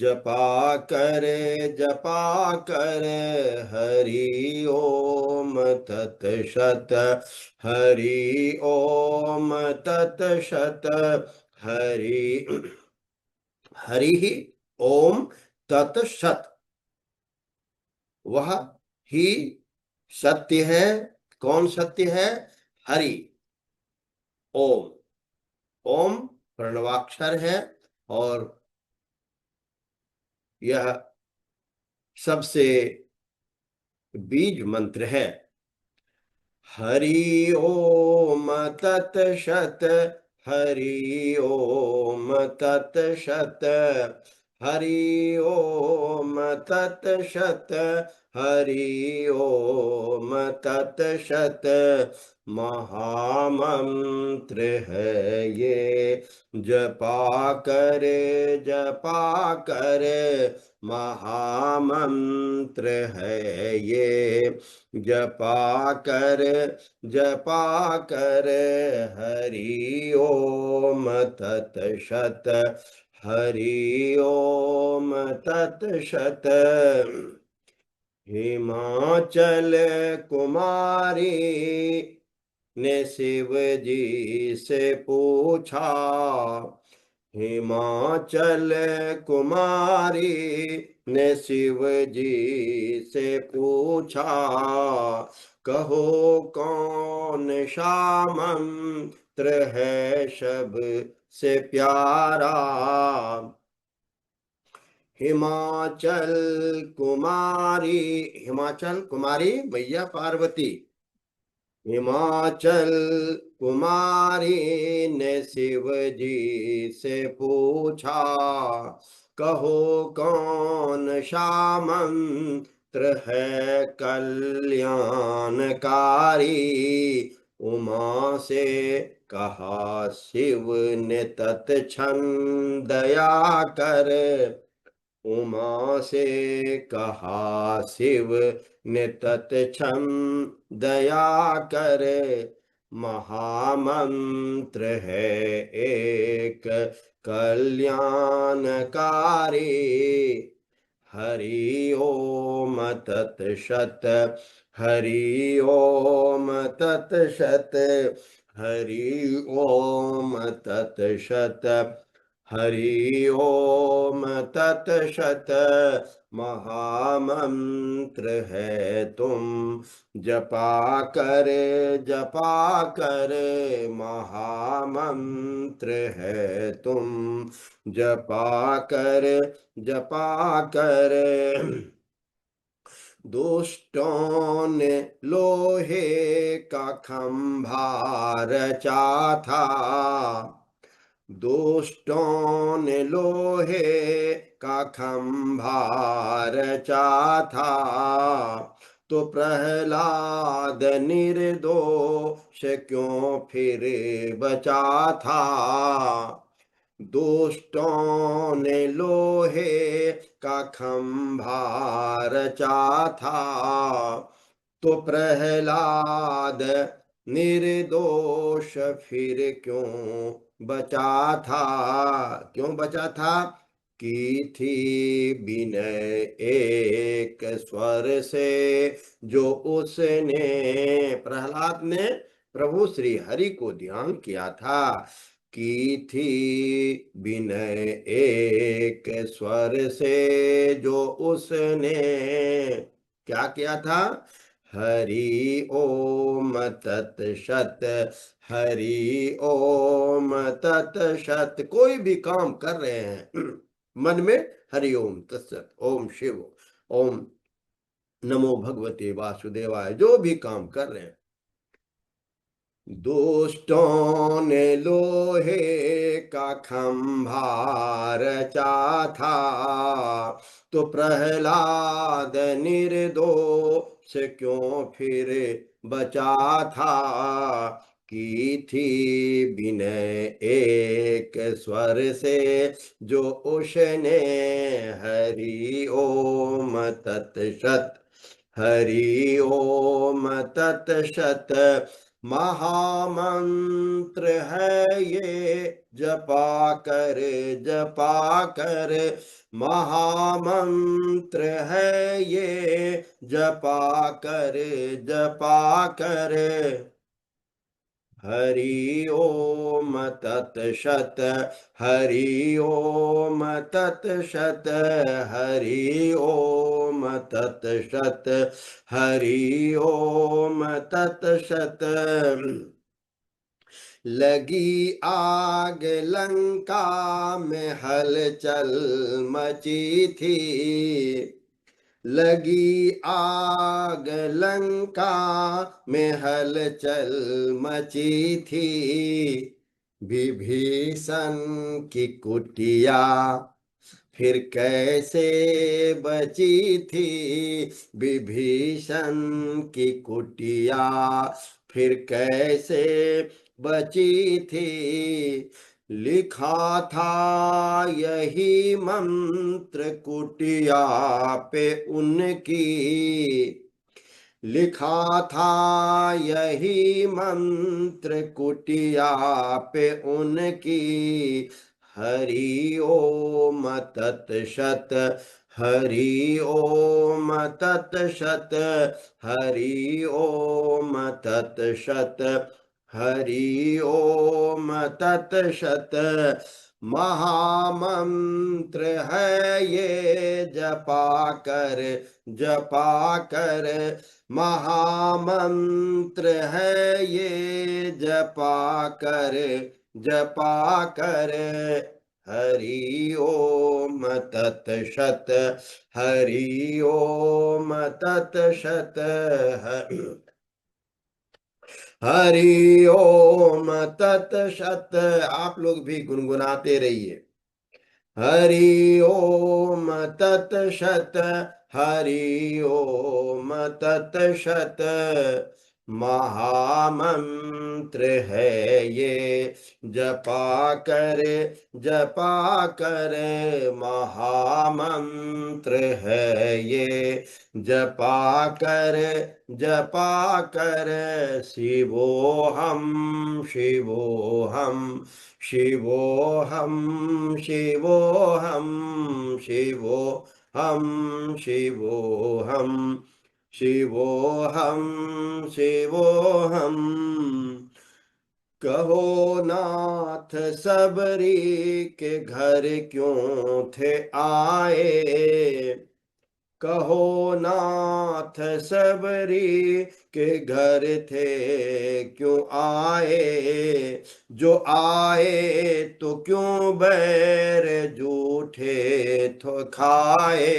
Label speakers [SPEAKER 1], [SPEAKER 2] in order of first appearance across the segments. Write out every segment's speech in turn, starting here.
[SPEAKER 1] जपा करे हरि ओम तत्सत। हरि ओम तत्सत। हरि हरि ओम तत्सत। वह ही सत्य है। कौन सत्य है? हरि। ओम। ओम प्रणवाक्षर है और यह सबसे बीज मंत्र है। हरि ओम तत्सत। हरि ओम तत्सत। हरि ओम तत्सत। हरि ओम तत्सत। महामंत्र है ये, जपा करे महामंत्र है ये। जपा कर हरि ओम तत्सत। हरि ओम तत्सत। हिमाचल कुमारी ने शिव जी से पूछा। हिमाचल कुमारी ने शिव जी से पूछा। कहो कौन सा मंत्र है सब से प्यारा। हिमाचल कुमारी। हिमाचल कुमारी मैया पार्वती। हिमाचल कुमारी ने शिव जी से पूछा। कहो कौन सा मंत्र है कल्याणकारी। उमा से कहा शिव ने तत्क्षण दया कर। उमा से कहा शिव ने तत्क्षण दया कर। महामंत्र है एक कल्याणकारी। हरि ओम तत्सत। हरि ओम तत्सत। हरि ओम तत्सत। हरि ओम तत्सत। महामंत्र है तुम, जपा कर महामंत्र है तुम। जपा कर दुष्टों ने लोहे का खंभा रचा था। दुष्टों ने लोहे का खंभा रचा था। तो प्रहलाद निर्दोष क्यों फिर बचा था। दुष्टों ने लोहे का खंभा रचा था। तो प्रहलाद निर्दोष फिर क्यों बचा था। क्यों बचा था? की थी विनय एक स्वर से जो उसने, प्रहलाद ने प्रभु श्री हरि को ध्यान किया था। की थी विनय एक स्वर से जो उसने क्या किया था। हरि ओम तत्सत। हरि ओम तत्सत। कोई भी काम कर रहे हैं मन में हरि ओम तत्सत, ओम शिव, ओम नमो भगवते वासुदेवाय, जो भी काम कर रहे हैं। दुष्टों ने लोहे का खंभा रचा था। तो प्रहलाद निर्दोष क्यों फिर बचा था। की थी विनय एक स्वर से जो उसने हरि ओम तत्सत। हरि ओम तत्सत। महामंत्र है ये जपा कर महामंत्र है ये जपा कर हरि ओम तत्सत हरि ओम तत्सत हरि ओम तत्सत हरि ओम तत्सत लगी आग लंका में हलचल मची थी लगी आग लंका में हलचल मची थी विभीषण की कुटिया फिर कैसे बची थी विभीषण की कुटिया फिर कैसे बची थी लिखा था यही मंत्र कुटिया पे उनकी लिखा था यही मंत्र कुटिया पे उनकी हरि ओम तत्सत हरि ओम तत्सत हरि ओम तत्सत हरि ओम तत्सत महामंत्र है ये जपा कर महामंत्र है ये जपा कर हरि ओम तत्सत हरि ओम तत्सत हरि ओम तत्सत। आप लोग भी गुनगुनाते रहिए। हरि ओम तत्सत हरि ओम तत्सत महामंत्र है ये जपा कर महामंत्र है ये जपा कर शिवोहम शिवोहम शिवोहम शिवोहम शिवोहम शिवोहम शिवोहम शिवोहम कहो नाथ सबरी के घर क्यों थे आए कहो नाथ सबरी के घर थे क्यों आए जो आए तो क्यों बैर जूठे तो खाए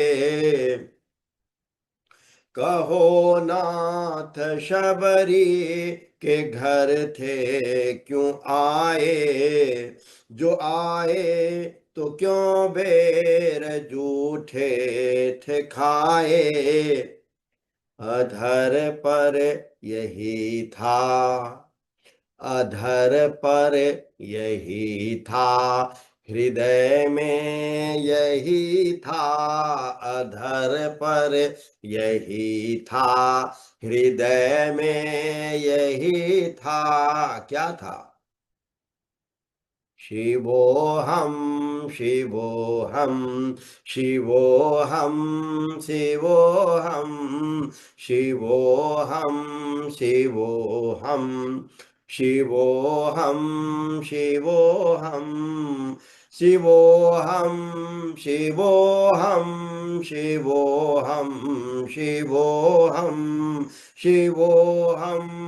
[SPEAKER 1] कहो नाथ शबरी के घर थे क्यों आए जो आए तो क्यों बेर जूठे थे खाए अधर पर यही था अधर पर यही था हृदय में यही था अधर पर यही था हृदय में यही था क्या था शिवोहम शिवोहम शिवोहम शिवोहम शिवोहम शिवोहम शिवोहम शिवोहम शिवोहम शिवोहम शिवोहम शिवोहम शिवोहम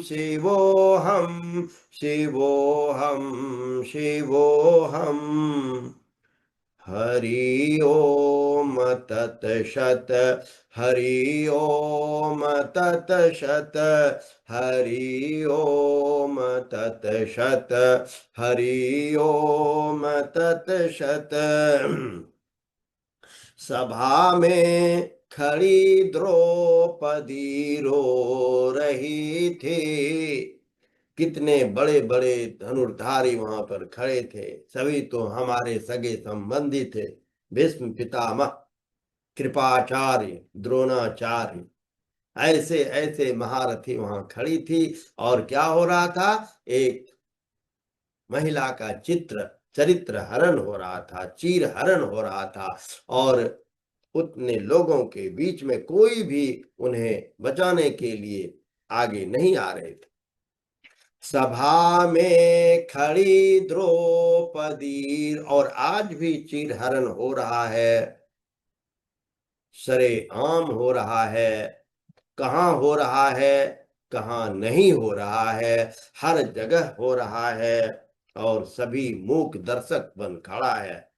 [SPEAKER 1] शिवोहम शिवोहम शिवोहम हरि ओम तत्सत हरि ओम तत्सत हरि ओम तत्सत हरि ओम तत्सत सभा में खड़ी द्रौपदी रो रही थी कितने बड़े बड़े धनुर्धारी वहां पर खड़े थे सभी तो हमारे सगे संबंधी थे भीष्म पितामह कृपाचार्य द्रोणाचार्य ऐसे ऐसे महारथी वहां खड़ी थी। और क्या हो रहा था, एक महिला का चरित्र हरण हो रहा था, चीर हरण हो रहा था। और उतने लोगों के बीच में कोई भी उन्हें बचाने के लिए आगे नहीं आ रहे थे। सभा में खड़ी द्रौपदी, और आज भी चीरहरण हो रहा है, सरेआम हो रहा है। कहाँ हो रहा है, कहाँ नहीं हो रहा है, हर जगह हो रहा है। और सभी मूक दर्शक बन खड़ा है।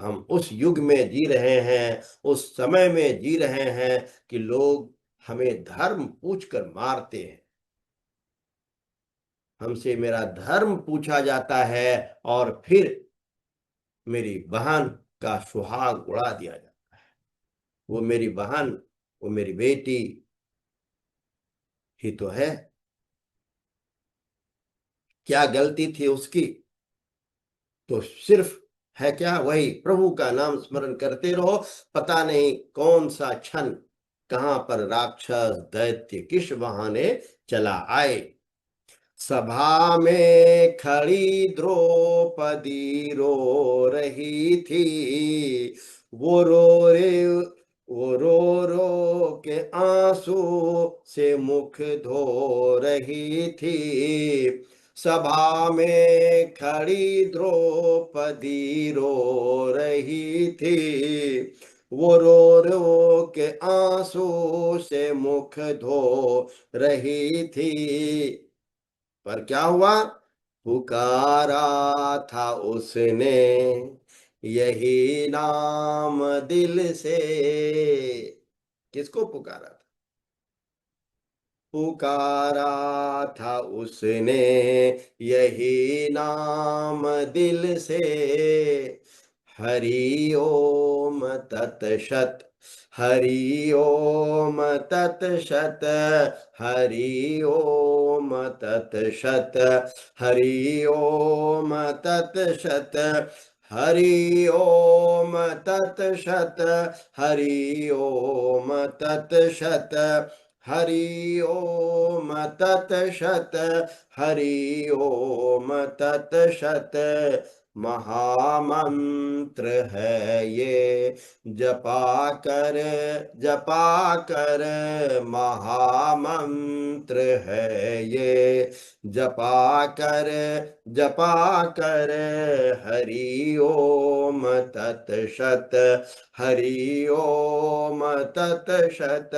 [SPEAKER 1] हम उस युग में जी रहे हैं, उस समय में जी रहे हैं कि लोग हमें धर्म पूछकर मारते हैं। हमसे मेरा धर्म पूछा जाता है, और फिर मेरी बहन का सुहाग उड़ा दिया जाता। वो मेरी बहन, वो मेरी बेटी ही तो है। क्या गलती थी उसकी? तो सिर्फ है क्या, वही प्रभु का नाम स्मरण करते रहो। पता नहीं कौन सा क्षण, कहां पर राक्षस दैत्य किस बहाने चला आए। सभा में खड़ी द्रौपदी रो रही थी। वो रो रे वो रो रो के आंसू से मुख धो रही थी। सभा में खड़ी द्रौपदी रो रही थी। वो रो रो के आंसू से मुख धो रही थी। पर क्या हुआ, पुकारा था उसने यही नाम दिल से। किसको पुकारा था? पुकारा था उसने यही नाम दिल से। हरि ओम तत्सत, हरि ओम तत्सत, हरि ओम तत्सत, हरि ओम तत्सत, हरि ओम तत्सत, हरि ओम तत्सत, हरि ओम तत्सत, हरि ओम तत्सत। महामंत्र है ये, जपा कर महामंत्र है ये। जपा कर हरि ओम तत्सत, हरि ओम तत्सत।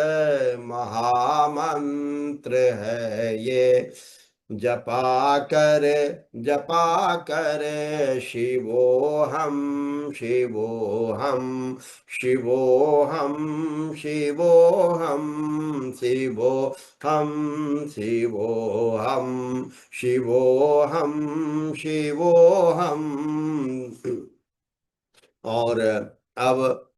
[SPEAKER 1] महामंत्र है ये, जपा कर जपा कर शिवोहम शिवोहम शिवोहम शिवोहम शिवोहम शिवोहम शिवोहम शिवोहम। और अब